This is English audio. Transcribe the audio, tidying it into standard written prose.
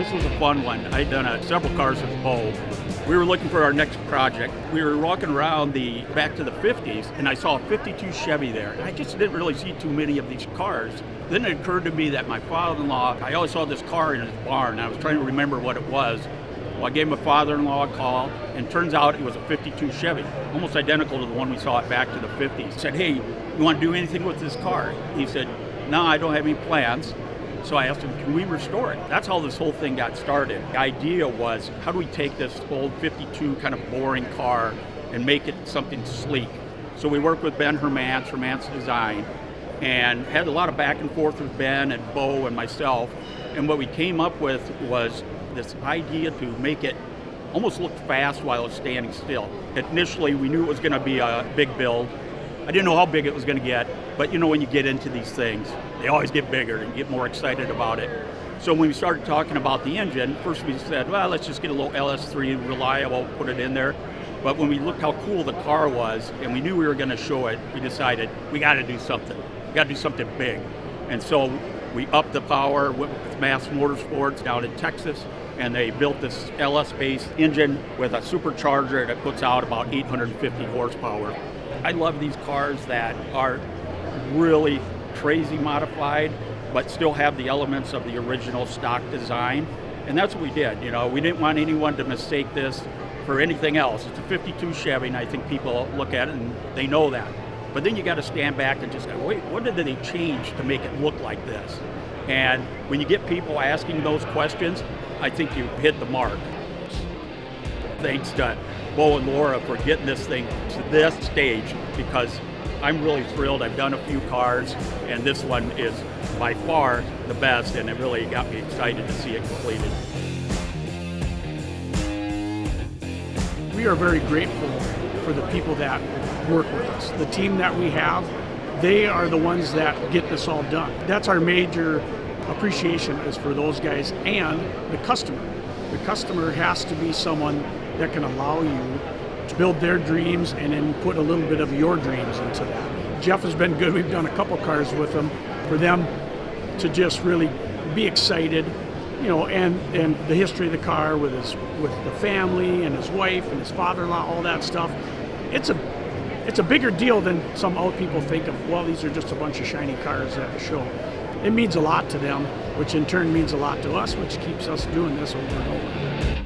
This was a fun one. I'd done several cars with Bo. We were looking for our next project. We were walking around back to the 50s, and I saw a 52 Chevy there. And I just didn't really see too many of these cars. Then it occurred to me that my father-in-law, I always saw this car in his barn, and I was trying to remember what it was. Well, I gave my father-in-law a call, and turns out it was a 52 Chevy, almost identical to the one we saw it back to the 50s. I said, hey, you want to do anything with this car? He said, no, I don't have any plans. So I asked him, can we restore it? That's how this whole thing got started. The idea was, how do we take this old 52 kind of boring car and make it something sleek? So we worked with Ben Hermance Design, and had a lot of back and forth with Ben and Bo and myself. And what we came up with was this idea to make it almost look fast while it's standing still. Initially, we knew it was going to be a big build. I didn't know how big it was going to get, but you know, when you get into these things, they always get bigger and get more excited about it. So when we started talking about the engine, first we said, well, let's just get a little LS3 reliable, put it in there. But when we looked how cool the car was, and we knew we were going to show it, we decided we got to do something. We got to do something big. And so we upped the power with Mast Motorsports down in Texas, and they built this LS-based engine with a supercharger that puts out about 850 horsepower. I love these cars that are really crazy modified, but still have the elements of the original stock design. And that's what we did. You know, we didn't want anyone to mistake this for anything else. It's a 52 Chevy, and I think people look at it and they know that. But then you got to stand back and just go, wait, what did they change to make it look like this? And when you get people asking those questions, I think you hit the mark. Thanks to Bo and Laura for getting this thing to this stage, because I'm really thrilled. I've done a few cars, and this one is by far the best, and it really got me excited to see it completed. We are very grateful for the people that work with us. The team that we have, they are the ones that get this all done. That's our major appreciation, is for those guys and the customer. The customer has to be someone that can allow you to build their dreams and then put a little bit of your dreams into that. Jeff has been good. We've done a couple cars with him, for them to just really be excited, you know, and the history of the car with the family and his wife and his father-in-law, all that stuff. It's a bigger deal than some old people think of. Well, these are just a bunch of shiny cars at the show. It means a lot to them, which in turn means a lot to us, which keeps us doing this over and over.